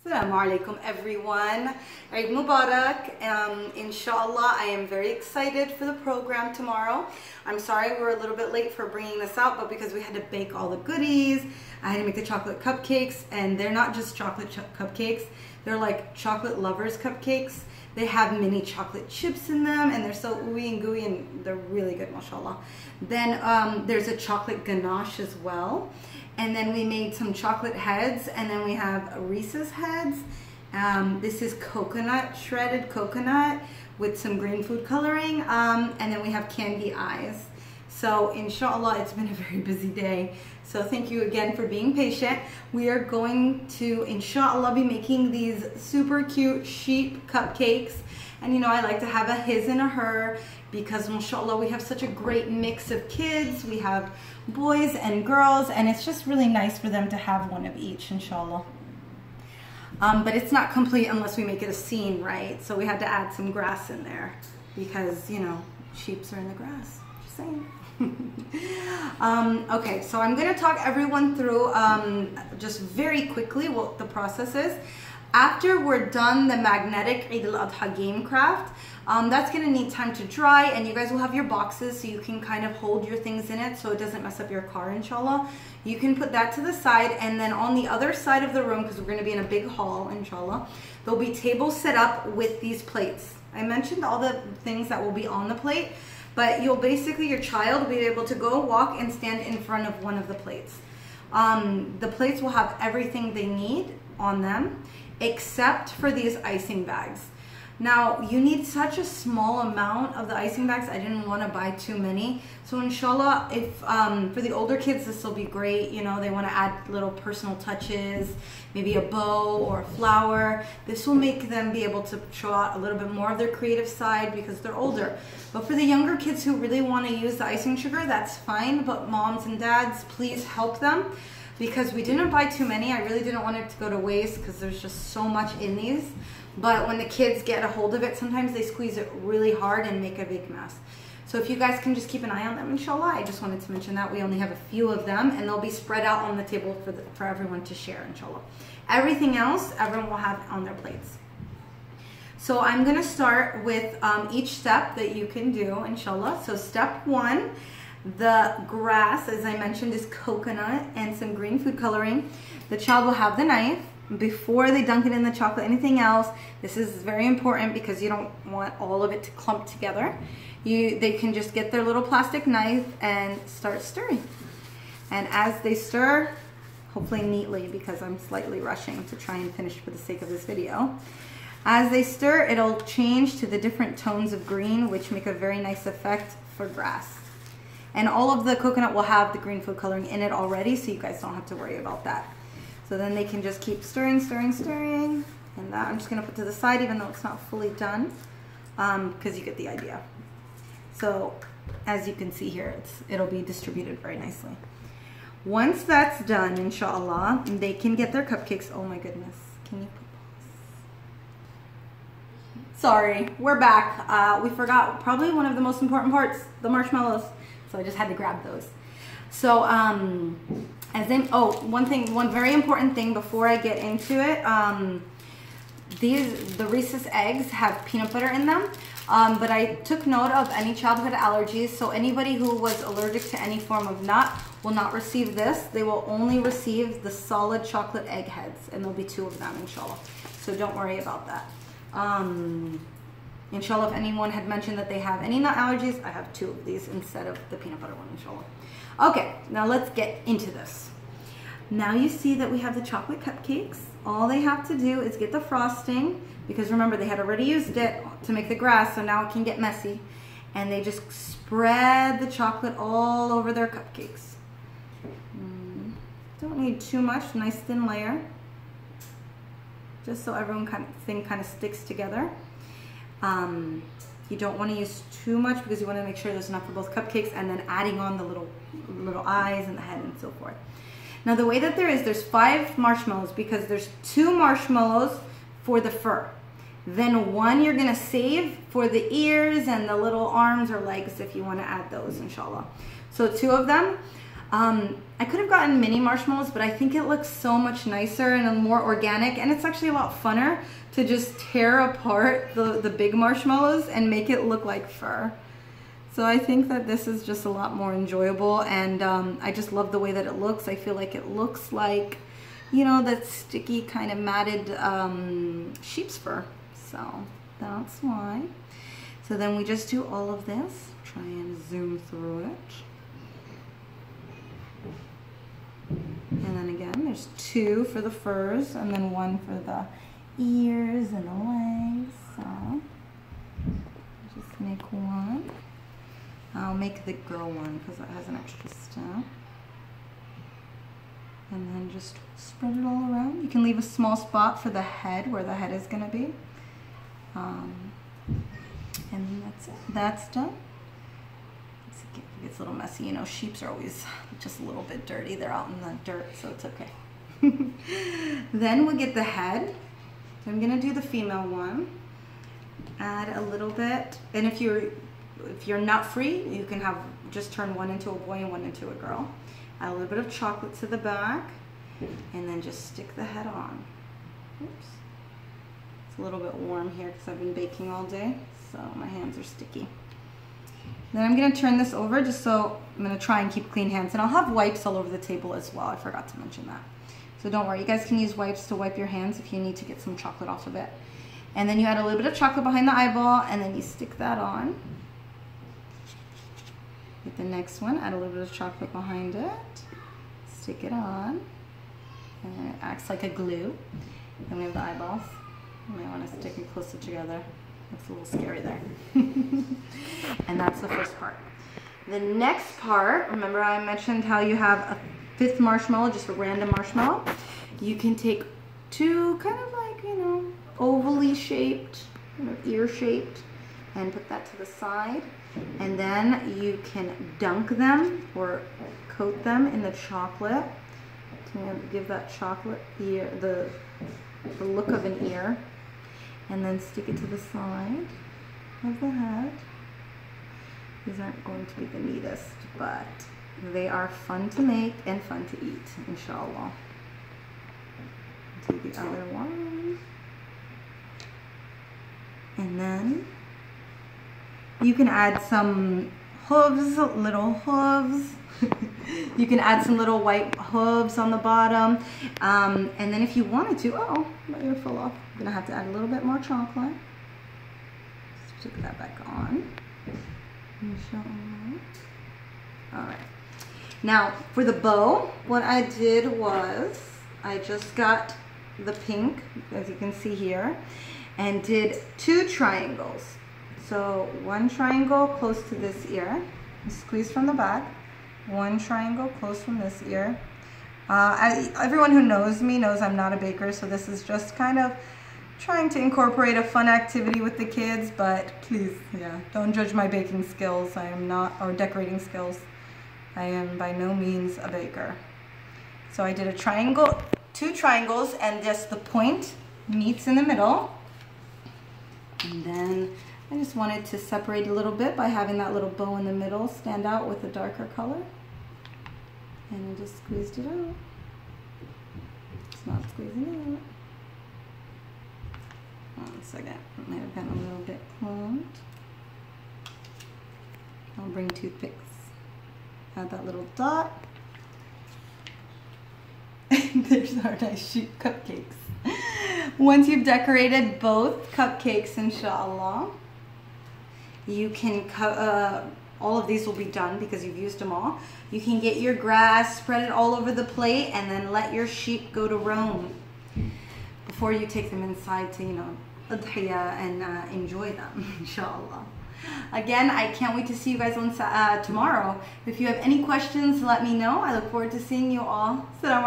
Assalamu alaikum everyone. Eid Mubarak. Inshallah, I am very excited for the program tomorrow. I'm sorry we're a little bit late for bringing this out, but because we had to bake all the goodies, I had to make the chocolate cupcakes, and they're not just chocolate cupcakes, they're like chocolate lovers cupcakes. They have mini chocolate chips in them, and they're so ooey and gooey, and they're really good, mashallah. Then there's a chocolate ganache as well. And then we made some chocolate heads, and then we have Reese's heads. This is coconut, shredded coconut with some green food coloring. And then we have candy eyes. So inshallah, it's been a very busy day. So thank you again for being patient. We are going to, inshallah, be making these super cute sheep cupcakes. And you know, I like to have a his and a her because mashallah, we have such a great mix of kids. We have boys and girls, and it's just really nice for them to have one of each, inshallah. But it's not complete unless we make it a scene, right? So we had to add some grass in there because, you know, sheeps are in the grass, just saying. Okay, so I'm gonna talk everyone through just very quickly what the process is. After we're done the magnetic Eid Al Adha game craft, that's gonna need time to dry, and you guys will have your boxes so you can kind of hold your things in it so it doesn't mess up your car, inshallah. You can put that to the side, and then on the other side of the room, because we're gonna be in a big hall, inshallah, there'll be tables set up with these plates. I mentioned all the things that will be on the plate, but you'll basically, your child will be able to go walk and stand in front of one of the plates. The plates will have everything they need on them, except for these icing bags. Now, you need such a small amount of the icing bags. I didn't want to buy too many. So inshallah, if for the older kids, this will be great. You know, they want to add little personal touches, maybe a bow or a flower. This will make them be able to show out a little bit more of their creative side because they're older. But for the younger kids who really want to use the icing sugar, that's fine. But moms and dads, please help them, because we didn't buy too many. I really didn't want it to go to waste because there's just so much in these. But when the kids get a hold of it, sometimes they squeeze it really hard and make a big mess. So if you guys can just keep an eye on them, inshallah. I just wanted to mention that we only have a few of them, and they'll be spread out on the table for everyone to share, inshallah. Everything else, everyone will have on their plates. So I'm gonna start with each step that you can do, inshallah. So step one, the grass, as I mentioned, is coconut and some green food coloring. The child will have the knife. Before they dunk it in the chocolate, anything else, this is very important because you don't want all of it to clump together. They can just get their little plastic knife and start stirring. And as they stir, hopefully neatly, because I'm slightly rushing to try and finish for the sake of this video. As they stir, it'll change to the different tones of green, which make a very nice effect for grass. And all of the coconut will have the green food coloring in it already, so you guys don't have to worry about that. So then they can just keep stirring, stirring, stirring. And that I'm just gonna put to the side, even though it's not fully done, because you get the idea. So as you can see here, it'll be distributed very nicely. Once that's done, inshallah, they can get their cupcakes. Oh my goodness, can you put this? Sorry, we're back. We forgot probably one of the most important parts, the marshmallows. So I just had to grab those. So, one very important thing before I get into it, the Reese's eggs have peanut butter in them, but I took note of any childhood allergies, so anybody who was allergic to any form of nut will not receive this. They will only receive the solid chocolate egg heads, and there'll be 2 of them, inshallah. So don't worry about that. Inshallah, if anyone had mentioned that they have any nut allergies, I have 2 of these instead of the peanut butter one, inshallah. Okay, now let's get into this. Now you see that we have the chocolate cupcakes. All they have to do is get the frosting, because remember, they had already used it to make the grass, so now it can get messy. And they just spread the chocolate all over their cupcakes. Don't need too much, nice thin layer. Just so everyone kind of sticks together. You don't want to use too much because you want to make sure there's enough for both cupcakes, and then adding on the little eyes and the head and so forth. Now the way that there's 5 marshmallows because there's 2 marshmallows for the fur. Then 1 you're going to save for the ears and the little arms or legs if you want to add those, inshallah. So 2 of them. I could have gotten mini marshmallows, but I think it looks so much nicer and more organic, and it's actually a lot funner to just tear apart the big marshmallows and make it look like fur. So I think that this is just a lot more enjoyable, and I just love the way that it looks. I feel like it looks like, you know, that sticky kind of matted sheep's fur. So that's why. So then we just do all of this. Try and zoom through it. And then again, there's 2 for the furs and then 1 for the ears and the legs. So just make 1. I'll make the girl one because it has an extra step. And then just spread it all around. You can leave a small spot for the head, where the head is going to be. And that's it. That's done. It gets a little messy. You know, sheeps are always just a little bit dirty. They're out in the dirt, so it's okay. Then we get the head. So I'm going to do the female one. Add a little bit. And if you're nut free, you can have just turn one into a boy and one into a girl. Add a little bit of chocolate to the back, and then just stick the head on. Oops. It's a little bit warm here because I've been baking all day, so my hands are sticky. Then I'm going to turn this over just so I'm going to try and keep clean hands, and I'll have wipes all over the table as well. I forgot to mention that. So don't worry, you guys can use wipes to wipe your hands if you need to get some chocolate off of it. And then you add a little bit of chocolate behind the eyeball, and then you stick that on. Get the next one, add a little bit of chocolate behind it, stick it on, and it acts like a glue. Then we have the eyeballs. You might want to stick them closer together. Looks a little scary there. And that's the first part. The next part, remember I mentioned how you have a 5th marshmallow, just a random marshmallow. You can take 2 kind of like, you know, ovally shaped, ear shaped, and put that to the side. And then you can dunk them or coat them in the chocolate to give that chocolate ear the look of an ear. And then stick it to the side of the head. These aren't going to be the neatest, but they are fun to make and fun to eat, inshallah. Do the other one. And then you can add some hooves, little hooves. You can add some little white hooves on the bottom. And then if you wanted to, oh, my ear fell off. I'm gonna have to add a little bit more chocolate. Stick that back on. All right. Now for the bow, what I did was I just got the pink, as you can see here, and did 2 triangles. So 1 triangle close to this ear, squeeze from the back. 1 triangle close from this ear. Everyone who knows me knows I'm not a baker, so this is just kind of trying to incorporate a fun activity with the kids, but please, yeah, don't judge my baking skills. I am not, or decorating skills. I am by no means a baker. So I did a triangle, 2 triangles, and just the point meets in the middle. And then I just wanted to separate a little bit by having that little bow in the middle stand out with a darker color. And I just squeezed it out. It's not squeezing out. 1 second, it might have gotten a little bit clumped. I'll bring toothpicks. Add that little dot. There's our nice sheep cupcakes. Once you've decorated both cupcakes, inshallah, you can all of these will be done because you've used them all. You can get your grass, spread it all over the plate, and then let your sheep go to roam before you take them inside to, you know, udhiyah and enjoy them, inshallah. Again, I can't wait to see you guys on tomorrow. If you have any questions, let me know. I look forward to seeing you all. Assalamu alaikum.